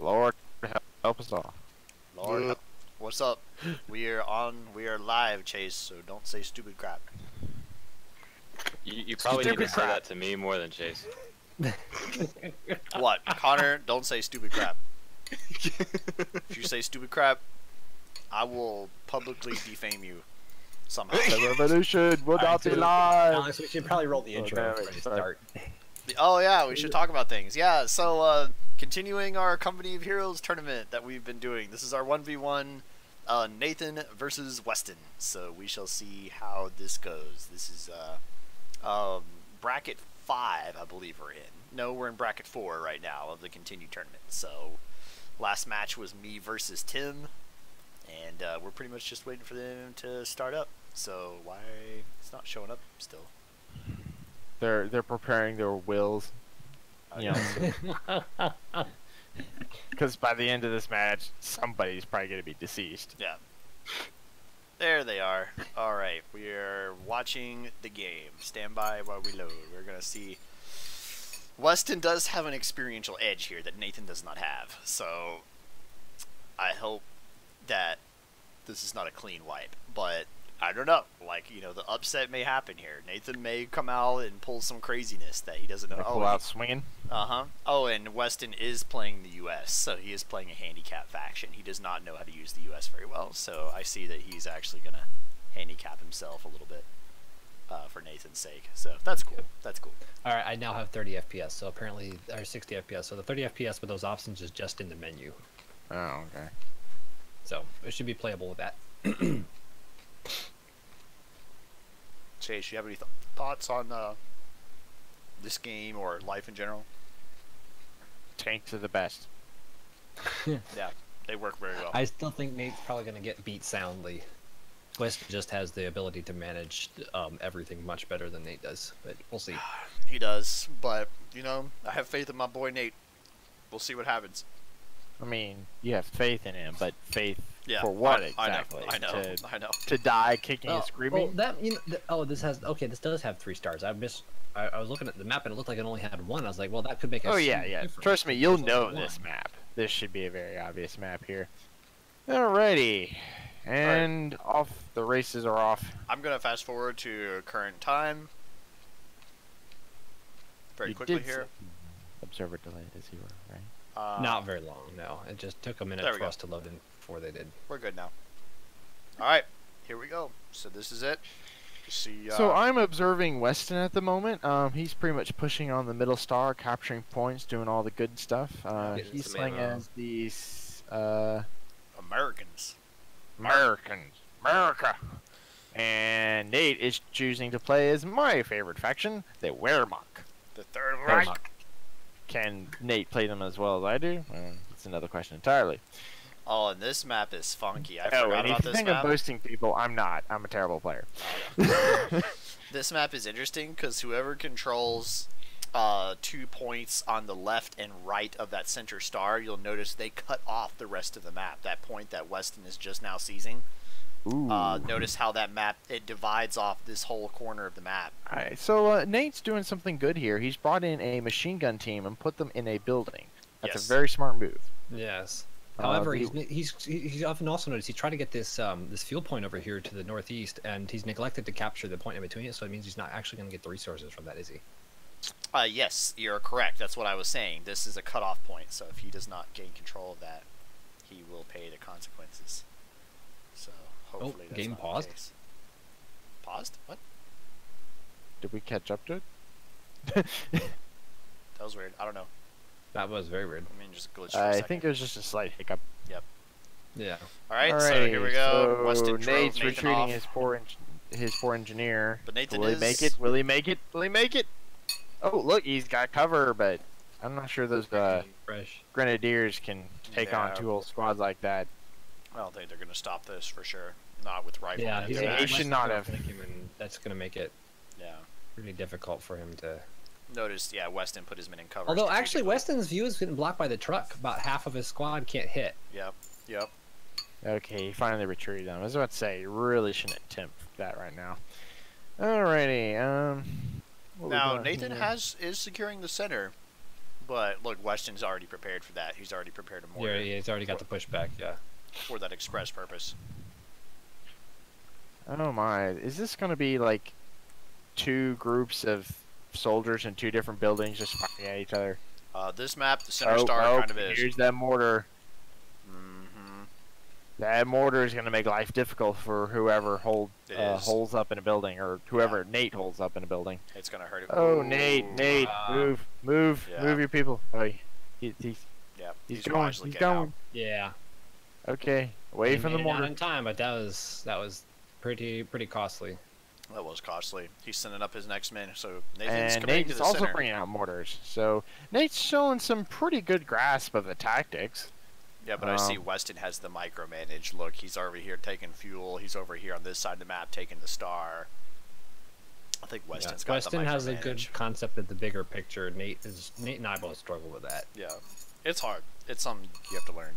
Lord, help us all. Lord, what's up? We are live, Chase, so don't say stupid crap. You probably need to say that to me more than Chase. What? Connor, don't say stupid crap. If you say stupid crap, I will publicly defame you somehow. The revolution will not be live. Alex, we should probably roll the intro Okay, before we start. Oh yeah, we should talk about things. Yeah, so continuing our Company of Heroes tournament that we've been doing. This is our 1v1 Nathan versus Weston. So we shall see how this goes. This is bracket 5, I believe we're in. No, we're in bracket 4 right now of the continued tournament. So last match was me versus Tim, and we're pretty much just waiting for them to start up. So why it's not showing up still? They're preparing their wills. You know, because by the end of this match, somebody's probably going to be deceased. Yeah. There they are. Alright, we are watching the game. Stand by while we load. We're going to see. Weston does have an experiential edge here that Nathan does not have. So, I hope that this is not a clean wipe. But, I don't know. Like, you know, the upset may happen here. Nathan may come out and pull some craziness that he doesn't know. Pull out swinging. Uh-huh. Oh, and Weston is playing the U.S., so he is playing a handicap faction. He does not know how to use the U.S. very well, so I see that he's actually going to handicap himself a little bit for Nathan's sake. So that's cool. That's cool. All right, I now have 30 FPS, so apparently, or 60 FPS. So the 30 FPS with those options is just in the menu. Oh, okay. So it should be playable with that. Chase, you have any thoughts on this game or life in general? Tanks are the best. Yeah, they work very well. I still think Nate's probably going to get beat soundly. West just has the ability to manage everything much better than Nate does, but we'll see. He does, but, you know, I have faith in my boy Nate. We'll see what happens. I mean, you have faith in him, but faith for Yeah, what exactly? I know. To die kicking and screaming? Well, that this has this does have 3 stars. I was looking at the map and it looked like it only had 1. I was like, well, that could make a Oh yeah. difference. Trust me, you'll There's know only this 1. map. This should be a very obvious map here. Alrighty, and off the races are off. I'm gonna fast forward to current time. Very quickly here. Observer delayed is 0, right? Not very long, no. It just took a minute for us to load in before they did. We're good now. Alright, here we go. So this is it. You see, So I'm observing Weston at the moment. He's pretty much pushing on the middle star, capturing points, doing all the good stuff. He's playing as these Americans. America. And Nate is choosing to play as my favorite faction, the Wehrmacht. The Third Reich. Can Nate play them as well as I do? That's another question entirely. Oh, and this map is funky. I Oh, forgot and about if you this think I'm map. boasting people, I'm not. I'm a terrible player. This map is interesting because whoever controls 2 points on the left and right of that center star, you'll notice they cut off the rest of the map. That point that Weston is just now seizing. Ooh. Notice how that map, it divides off this whole corner of the map. Alright, so Nate's doing something good here. He's brought in a machine gun team and put them in a building. That's Yes. a very smart move. Yes. However, he's often also noticed he's trying to get this this fuel point over here to the northeast, and he's neglected to capture the point in between it. So it means he's not actually going to get the resources from that, is he? Yes, you're correct. That's what I was saying. This is a cutoff point, so if he does not gain control of that, he will pay the consequences. So hopefully that's game not paused? the case. Paused? What? Did we catch up to it? That was weird. I don't know. That was very weird. I mean, just glitched for a I second. think it was just a slight hiccup. Yep. Yeah. Alright, so here we go. So Weston drove Nate's Nathan retreating off. his poor engineer. But Nathan Will he is... make it? Will he make it? Will he make it? Oh, look, he's got cover, but I'm not sure those Fresh. grenadiers can take on 2 whole squads like that. I don't think they're going to stop this for sure. Not with rifle. Yeah, he should not have. And that's going to make it Yeah. really difficult for him to. Notice, yeah, Weston put his men in cover. Although actually, strategically. Weston's view is getting blocked by the truck. About half of his squad can't hit. Yep. Okay, he finally retreated them. I was about to say, you really shouldn't attempt that right now. Alrighty, Now, Nathan is securing the center. But look, Weston's already prepared for that. He's already prepared a mortar Yeah, he's already got the pushback. Yeah. for that express purpose. Oh my, is this gonna be like 2 groups of soldiers in 2 different buildings just fighting at each other? This map, the center star kind of is. Here's that mortar. Mm-hmm. That mortar is gonna make life difficult for whoever holds up in a building, or whoever Nate holds up in a building. It's gonna hurt him. Oh, Ooh. Nate, move, move your people. Oh, he's going, wisely he's getting out. going. Yeah. Okay, away from the Made it out mortar. in time, but that was pretty costly. That was costly. He's sending up his next man, so Nathan's And committing to Nate's the also center. bringing out mortars. So Nate's showing some pretty good grasp of the tactics. Yeah, but I see Weston has the micromanage. Look, he's over here taking fuel. He's over here on this side of the map taking the star. I think Weston's got Weston the micromanage. has a good concept of the bigger picture. Nate and I both struggle with that. Yeah, it's hard. It's something you have to learn.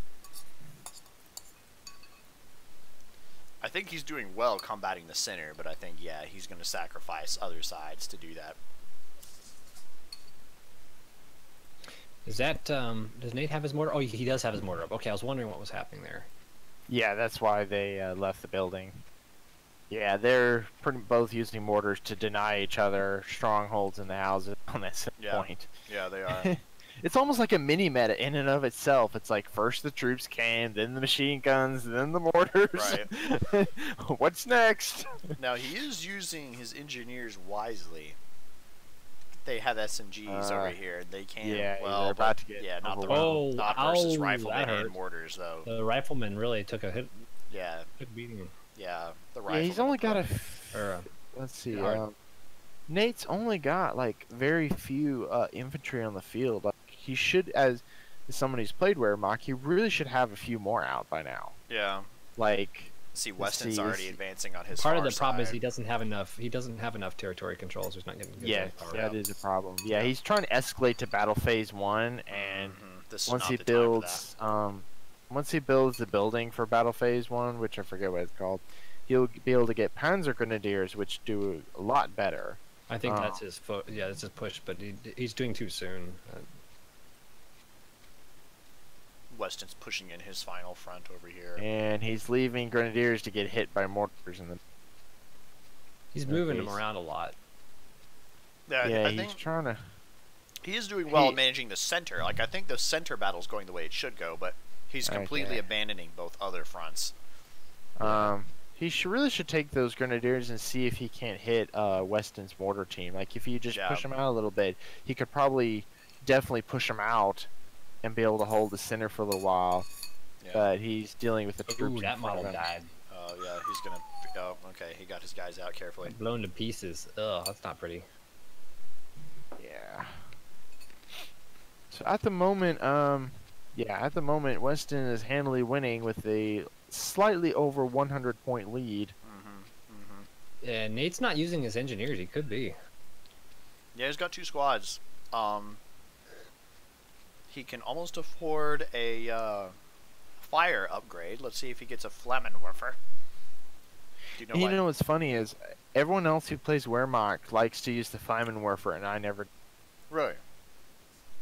I think he's doing well combating the center, but I think, yeah, he's going to sacrifice other sides to do that. Is that does Nate have his mortar? Oh, he does have his mortar up. Okay, I was wondering what was happening there. Yeah, that's why they left the building. Yeah, they're both using mortars to deny each other strongholds in the houses on that point. Yeah, they are. It's almost like a mini meta in and of itself. It's like first the troops came, then the machine guns, then the mortars. Right. What's next? Now, he is using his engineers wisely. They have SMGs over here. They can. Yeah, well, they're about to get not the overwhelmed. not Oh, versus ow, riflemen that and hurt. mortars though. The rifleman really took a hit. Yeah, Took a beating. yeah. The Yeah, riflemen. he's only got Or, let's see. hard. Nate's only got like very few infantry on the field. Like he should, as someone who's played Wehrmacht, he really should have a few more out by now. Yeah. Like, See, Weston's see, already advancing on his part of far the problem is side. he doesn't have enough. He doesn't have enough territory controls. He's not getting good yes, power that out. is a problem. Yeah, he's trying to escalate to battle phase 1, and This is once not he the time for builds, once he builds the building for battle phase 1, which I forget what it's called, he'll be able to get Panzer Grenadiers, which do a lot better. I think that's his yeah, that's his push, but he's doing too soon. Weston's pushing in his final front over here. And he's leaving Grenadiers to get hit by mortars in the. He's moving him around a lot. Yeah, I he's think trying to. he is doing well at managing the center. Like, I think the center battle's going the way it should go, but he's completely Okay. abandoning both other fronts. He really should take those Grenadiers and see if he can't hit Weston's mortar team. Like, if you just push him out a little bit, he could probably definitely push him out and be able to hold the center for a little while. Yeah. But he's dealing with the troops. Ooh, that in front model of him. died. Oh, yeah, he's gonna. Oh, okay, he got his guys out carefully. Blown to pieces. Ugh, that's not pretty. Yeah. So at the moment, Weston is handily winning with a slightly over 100 point lead. Yeah, Nate's not using his engineers. He could be. Yeah, he's got 2 squads. He can almost afford a fire upgrade. Let's see if he gets a Flammenwerfer. Do you know You know what's funny is everyone else who plays Wehrmacht likes to use the Flammenwerfer, and I never. Really?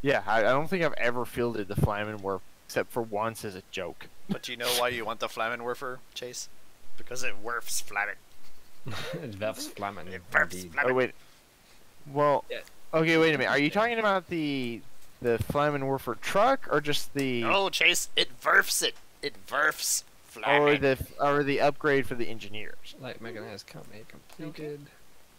Yeah, I don't think I've ever fielded the Flammenwerfer except for once as a joke. But do you know why you want the Flammenwerfer, Chase? Because it werfs Flammen. Vef's Flamen. It werfs Indeed. Flammen. Oh wait. Well, Yeah. okay, wait a minute. Are you talking about the Flammenwerfer truck or just the No, Chase, it werfs it. It werfs Flammen. or the upgrade for the engineers? Light mechanized company completed.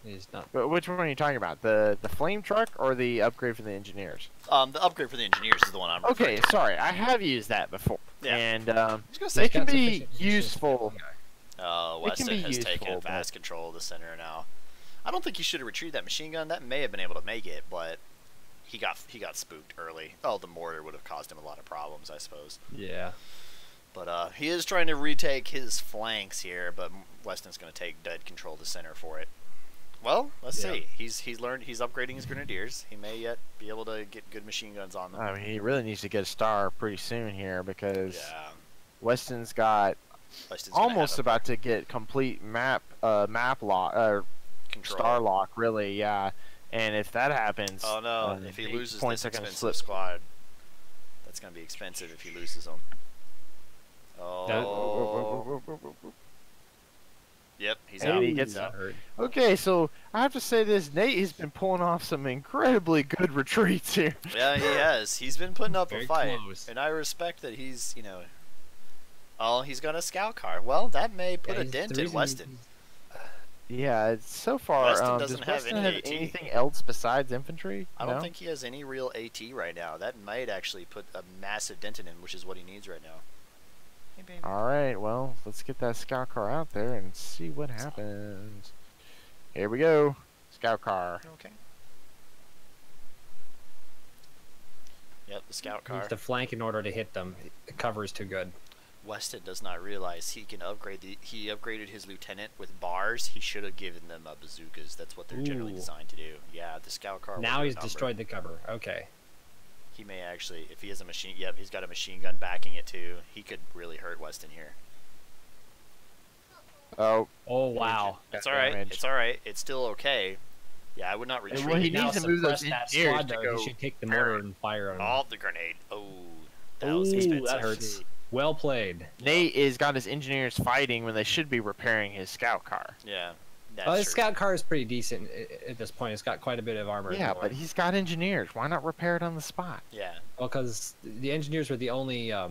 He's not. But which one are you talking about? The flame truck or the upgrade for the engineers? The upgrade for the engineers is the one I'm referring Okay, to. sorry, I have used that before, Yeah. and I was gonna say, it can got be sufficient useful. Weston be has taken useful, fast control of the center now. I don't think he should have retrieved that machine gun. That may have been able to make it, but he got spooked early. Oh, the mortar would have caused him a lot of problems, I suppose. Yeah. But he is trying to retake his flanks here, but Weston's going to take dead control of the center for it. Well, let's see. He's upgrading his grenadiers. He may yet be able to get good machine guns on them. I mean, he really needs to get a star pretty soon here because Yeah. Weston's got Weston's gonna almost have a about to get complete map lock control. star lock. Really, yeah. And if that happens, Oh no! If he 8 loses points this are gonna expensive slip. squad, that's gonna be expensive if he loses them. Oh. Yep, he's And out. he gets Yep. hurt. Okay, so I have to say this: Nate has been pulling off some incredibly good retreats here. Yeah, he has. He's been putting up a Very fight, close. and I respect that he's, you know. Oh, he's got a scout car. Well, that may put Yeah, a he's- dent the in reason Weston. Yeah, it's so far. Weston doesn't does have Weston any have AT. anything else besides infantry? I don't No? think he has any real AT right now. That might actually put a massive dent in him, which is what he needs right now. Hey, baby. All right, well, let's get that scout car out there and see what happens. Here we go, scout car. Okay. Yep, the scout Needs car. to flank in order to hit them. The cover is too good. Weston does not realize he can upgrade he upgraded his lieutenant with bars. He should have given them bazookas. That's what they're generally Ooh. designed to do. Yeah, the scout car. will Now do a he's number. destroyed the cover. Okay. He may actually, if he has a machine. Yep, he's got a machine gun backing it too. He could really hurt Weston here. Oh, Oh wow. It's got all right. damaged. It's all right. It's still okay. Yeah, I would not retreat. well, he Now needs to move those suppress that engineers squad, to though. go He should take the mortar and fire on him. Oh, the grenade. Oh, that was Ooh, expensive. that hurts. Well played. Nate is got his engineers fighting when they should be repairing his scout car. Yeah, that's Well, his true. scout car is pretty decent at this point. It's got quite a bit of armor. Yeah, going. but he's got engineers. Why not repair it on the spot? Yeah, Well, because the engineers were the only. I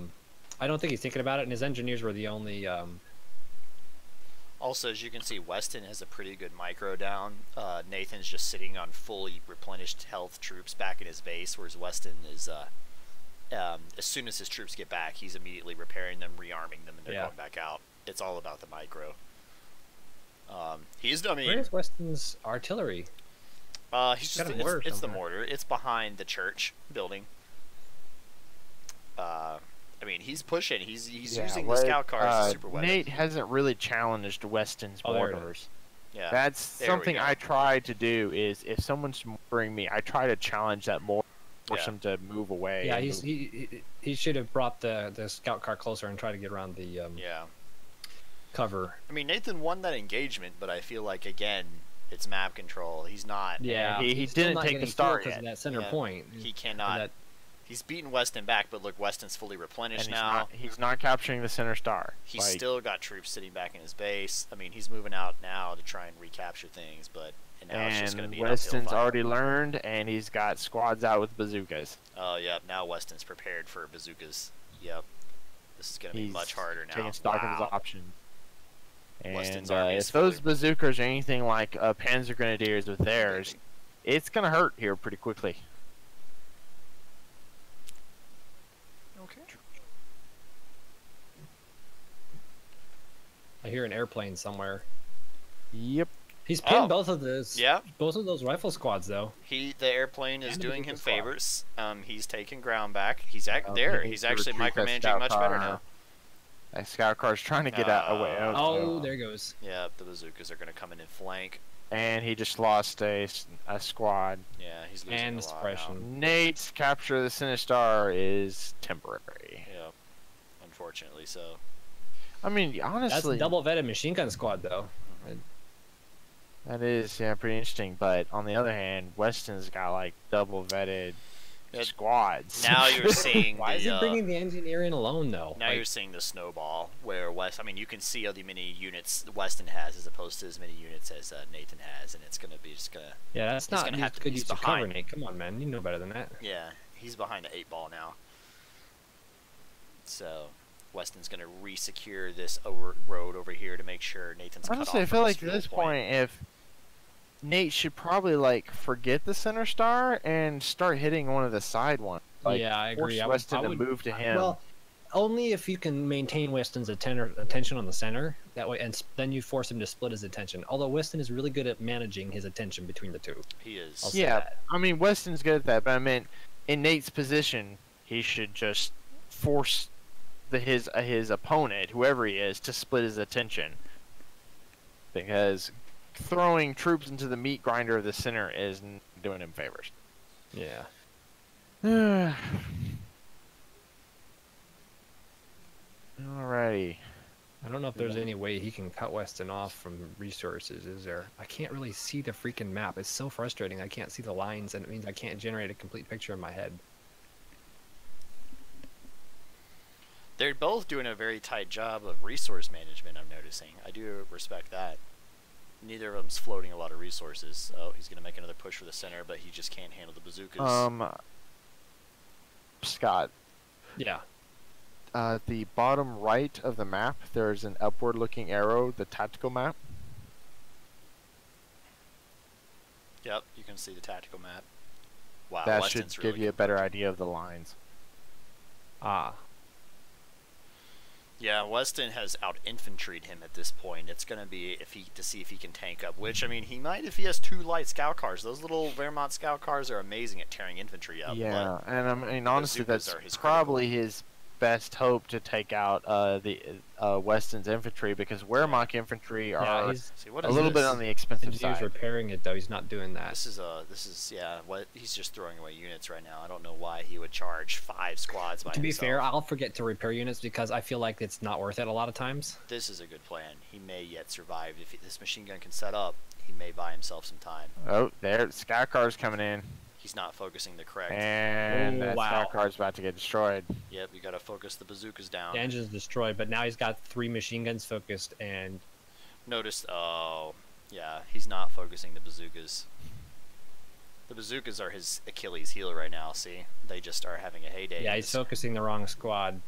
don't think he's thinking about it, and his engineers were the only. also, as you can see, Weston has a pretty good micro down. Nathan's just sitting on fully replenished health troops back in his base, whereas Weston is, as soon as his troops get back, he's immediately repairing them, rearming them, and they're Yeah. going back out. It's all about the micro. I mean, Where's Weston's artillery? he's just, got a mortar it's the somewhere. mortar. It's behind the church building. I mean, he's pushing. He's using the scout car as a super weapon. Nate hasn't really challenged Weston's Oh, there it mortars. Yeah, That's there we something go. I try to do. Is if someone's mortaring me, I try to challenge that mortar, force Yeah. him to move away. Yeah, and he should have brought the scout car closer and tried to get around the yeah. cover. I mean, Nathan won that engagement, but I feel like again, it's map control. He's not. Yeah, he he's still didn't not take the getting start because of yet. that center Yeah, point. He cannot. That- He's beaten Weston back, but look, Weston's fully and replenished he's now. not capturing the center star. He's Like, still got troops sitting back in his base. I mean, he's moving out now to try and recapture things, but now it's just going to and be an uphill Weston's fight. already learned, and he's got squads out with bazookas. Oh, yep. Now Weston's prepared for bazookas. Yep. This is going to be He's much harder now. taking stock of his Wow. options. And Weston's army is if those fully- bazookas are anything like Panzer Grenadiers with theirs, it's gonna hurt here pretty quickly. Okay. I hear an airplane somewhere. Yep. He's pinned Oh. both of those. Yeah. Both of those rifle squads, though. The airplane is And the doing him bazooka squad. favors. He's taking ground back. He's Oh, there. he He's needs to actually retreat that micromanaging scout much car better now. now. That scout car's trying to get out away. Oh, there goes. Yeah, the bazookas are going to come in and flank. And he just lost a squad. Yeah, he's losing And a lot now. suppression. Nate's capture of the Sinistar is temporary. Yeah, unfortunately so. I mean, That's honestly, a double vetted machine gun squad, though. that is pretty interesting. But on the other hand, Weston's got like double vetted squads. Now you're seeing Why is he the bringing the engineer in alone, though? now Like, you're seeing the snowball where I mean, you can see how many units Weston has as opposed to as many units as Nathan has, and it's gonna be just gonna. yeah, that's he's not gonna have to- good he's use of behind. cover, Nate. Come on, man. You know better than that. Yeah, he's behind the 8 ball now. So Weston's gonna re-secure this road over here to make sure Nathan's cut Honestly, off I feel from like his at fuel this point. point, if Nate should probably like forget the center star and start hitting one of the side ones. Like, Yeah, I agree. Force I would- Weston I to would- move to him. Well, only if you can maintain Weston's attention on the center. That way, and then you force him to split his attention. Although Weston is really good at managing his attention between the two. He is. I'll say yeah, that. I mean Weston's good at that, but I mean in Nate's position, he should just force his opponent, whoever he is, to split his attention. Because throwing troops into the meat grinder of the center is doing him favors. Yeah. Alrighty. I don't don't know if there's any way he can cut Weston off from resources, is there? I can't really see the freaking map. It's so frustrating. I can't see the lines, and it means I can't generate a complete picture in my head. They're both doing a very tight job of resource management, I'm noticing. I do respect that. Neither of them's floating a lot of resources. Oh, he's going to make another push for the center, but he just can't handle the bazookas. Scott. Yeah. The bottom right of the map, there's an upward-looking arrow, the tactical map. Yep, you can see the tactical map. Wow, that Weston's should really give you a better idea of the lines. Ah. Yeah, Weston has out-infantryed him at this point. It's going to be to see if he can tank up, which, I mean, he might if he has 2 light scout cars. Those little Wehrmacht scout cars are amazing at tearing infantry up. Yeah, and I mean, honestly, that's his probably his best hope to take out the Weston's infantry, because Wehrmacht infantry are a little bit on the expensive side. He's repairing it though. He's not doing that. This is what he's just throwing away units right now. I don't know why he would charge 5 squads by himself. To be fair, I'll forget to repair units because I feel like it's not worth it a lot of times. This is a good plan. He may yet survive if this machine gun can set up. He may buy himself some time. Oh, there, scout car's coming in. He's not focusing the correct. And that scout car's about to get destroyed. Yep, you gotta focus the bazookas down. The engine's destroyed, but now he's got 3 machine guns focused, and notice, oh, yeah, he's not focusing the bazookas. The bazookas are his Achilles heel right now, see? They just are having a heyday. Yeah, he's focusing the wrong squad.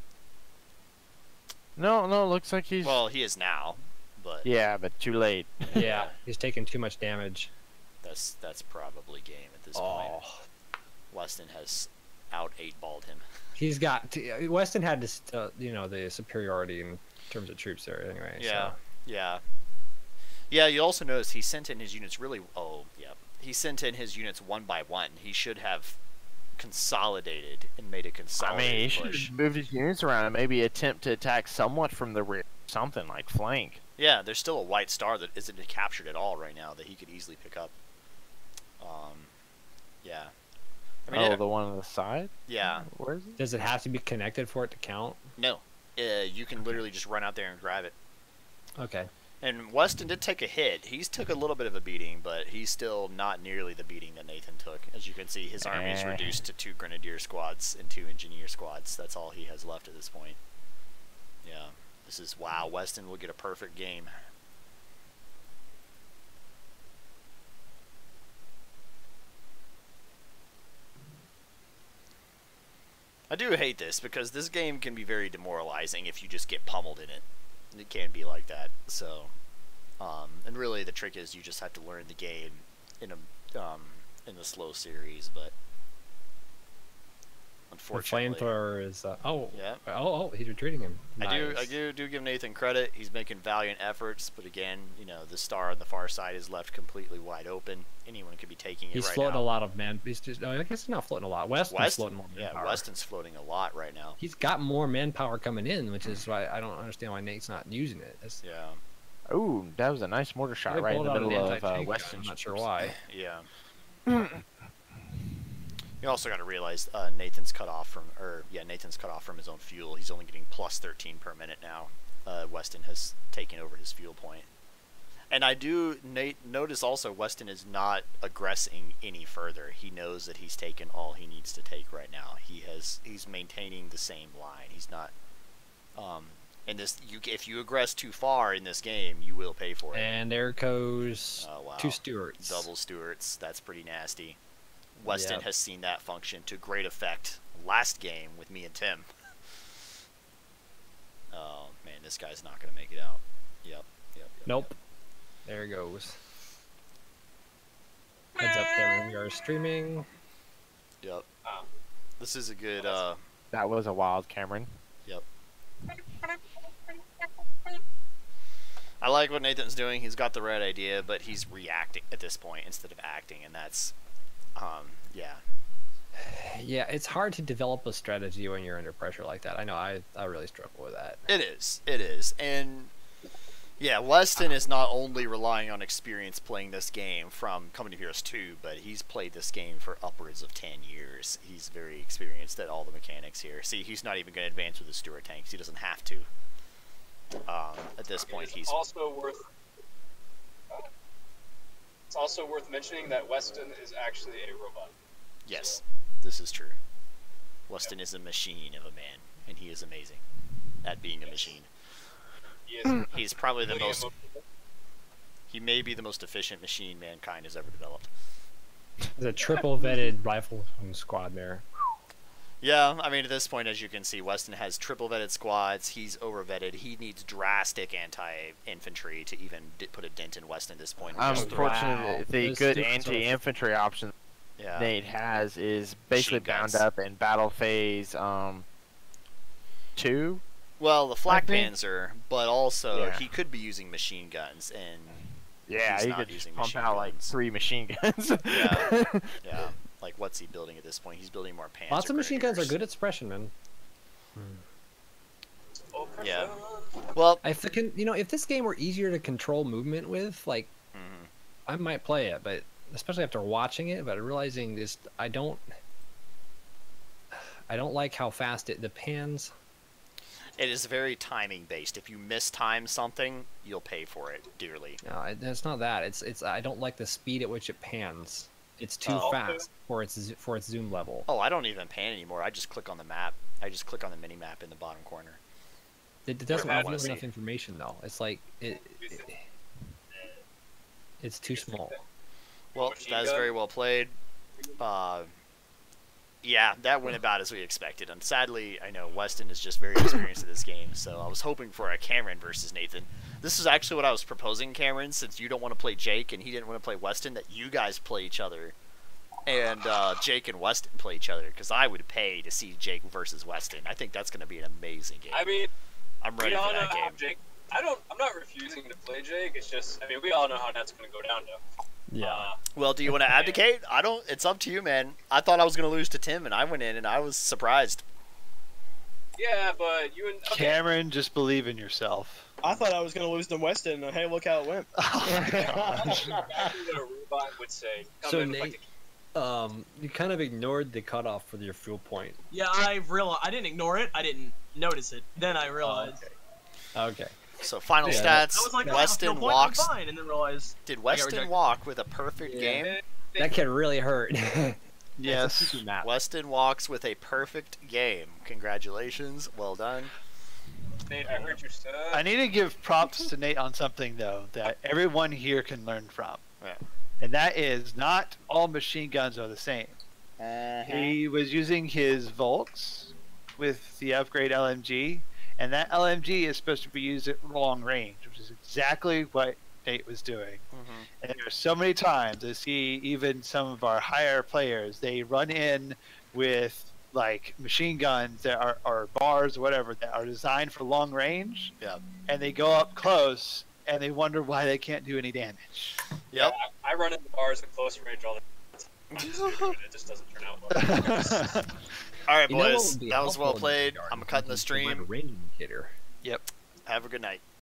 No, it looks like he's... Well, he is now, but... Yeah, but too late. Yeah, he's taking too much damage. That's probably game at this point. Weston has out 8-balled him. He's got Weston had this, you know, the superiority in terms of troops there anyway. Yeah, so. yeah. You also notice he sent in his units really. Oh, yeah. He sent in his units 1 by 1. He should have consolidated and made a consolidated I mean, he push. should have moved his units around and maybe attempt to attack somewhat from the rear, something like flank. Yeah, there's still a white star that isn't captured at all right now that he could easily pick up. Yeah. I mean, the one on the side? Yeah. Where is it? Does it have to be connected for it to count? No. You can literally just run out there and grab it. Okay. And Weston did take a hit. He's took a little bit of a beating, but he's still not nearly the beating that Nathan took. As you can see, his army is reduced to 2 grenadier squads and 2 engineer squads. That's all he has left at this point. Yeah. This is, wow, Weston will get a perfect game. I do hate this because this game can be very demoralizing if you just get pummeled in it. It can be like that. So, and really the trick is you just have to learn the game in the slow series. But unfortunately, the flamethrower is yeah. He's retreating him. Nice. I do give Nathan credit. He's making valiant efforts, but again, you know, the star on the far side is left completely wide open. Anyone could be taking it right now. He's floating a lot of man. He's just, I guess he's not floating a lot. Weston's floating more manpower. Yeah, Weston's floating a lot right now. He's got more manpower coming in, which is why I don't understand why Nate's not using it. Yeah. Ooh, that was a nice mortar shot right in the middle of Weston. I'm not sure why. Yeah. You also got to realize Nathan's cut off from his own fuel. He's only getting plus 13 per minute now. Weston has taken over his fuel point. And I do notice also Weston is not aggressing any further. He knows that he's taken all he needs to take right now. He's maintaining the same line. He's not if you aggress too far in this game, you will pay for it. And there goes wow. 2 Stuarts. Double Stuarts. That's pretty nasty. Weston has seen that function to great effect last game with me and Tim. Oh man, this guy's not gonna make it out. Yep. Nope. There he goes. Heads up, Cameron. We are streaming. Yep. This is a good. That was a wild Cameron. Yep. I like what Nathan's doing. He's got the right idea, but he's reacting at this point instead of acting, and that's, yeah. Yeah, it's hard to develop a strategy when you're under pressure like that. I know I really struggle with that. It is, and yeah, Weston is not only relying on experience playing this game from Coming to Heroes 2, but he's played this game for upwards of 10 years. He's very experienced at all the mechanics here. See, he's not even going to advance with the Stuart tanks. He doesn't have to. At this point, he's It's also worth mentioning that Weston is actually a robot. Yes, this is true. Weston is a machine of a man, and he is amazing at being a machine. He is. He's probably the most. He may be the most efficient machine mankind has ever developed. There's a triple vetted rifle squad there. Yeah, I mean, at this point, as you can see, Weston has triple vetted squads. He's over vetted. He needs drastic anti-infantry to even put a dent in Weston at this point. Unfortunately, the good anti-infantry option Yeah. Nate has is basically Machine bound guns. up in battle phase 2. Well, the flak I think- panzer, but also Yeah. he could be using machine guns, and Yeah, he's he not could using pump machine out like guns. 3 machine guns. Yeah. Yeah. Like, what's he building at this point? He's building more panzer. Lots of machine guns are grenadiers. good at suppression, man. Yeah. Well, If it can, if this game were easier to control movement with, like, mhm. I might play it, but especially after watching it, but realizing this, I don't like how fast the pans. It is very timing based. If you mistime something, you'll pay for it dearly. No, it's not that. It's I don't like the speed at which it pans. It's too Oh. fast for its zoom level. Oh, I don't even pan anymore. I just click on the map. I just click on the mini map in the bottom corner. It doesn't I give wanna you enough see. information though. It's like it's too small. Well, Machine that is gun? very well played. Yeah, that went about as we expected. And sadly, I know Weston is just very experienced at this game, so I was hoping for a Cameron versus Nathan. This is actually what I was proposing, Cameron, since you don't want to play Jake and he didn't want to play Weston, that you guys play each other. And Jake and Weston play each other, because I would pay to see Jake versus Weston. I think that's going to be an amazing game. I mean, I'm we ready all for know that how game. Jake. I'm not refusing to play Jake. It's just, I mean, we all know how that's going to go down to. Yeah. Well, do you want to abdicate? I don't. It's up to you, man. I thought I was going to lose to Tim, and I went in, and I was surprised. Yeah, but you and okay. Cameron, just believe in yourself. I thought I was going to lose to Weston, and hey, look how it went. Exactly what a robot would say. Come So in with, Nate, you kind of ignored the cutoff for your fuel point. Yeah, I realized I didn't ignore it. I didn't notice it. Then I realized. Okay. So final Yeah, stats. I was like, Weston oh, no walks. point, I'm fine, and then realized. Did I got Weston rejected. walk with a perfect game? That can really hurt. Yes. Weston walks with a perfect game. Congratulations. Well done. Nate, I heard your stuff. I need to give props to Nate on something, though, that everyone here can learn from. Yeah. And that is not all machine guns are the same. He was using his Volks with the upgrade LMG, and that LMG is supposed to be used at long range, which is exactly what Nate was doing. And there are so many times I see even some of our higher players, they run in with like machine guns that are or bars or whatever that are designed for long range. Yeah. And they go up close and they wonder why they can't do any damage. Yep. I run into bars at close range all the time. It just doesn't turn out well. All right, You know what boys. would be That was well helpful in this played. regard I'm is cutting the a stream. range indicator. Have a good night.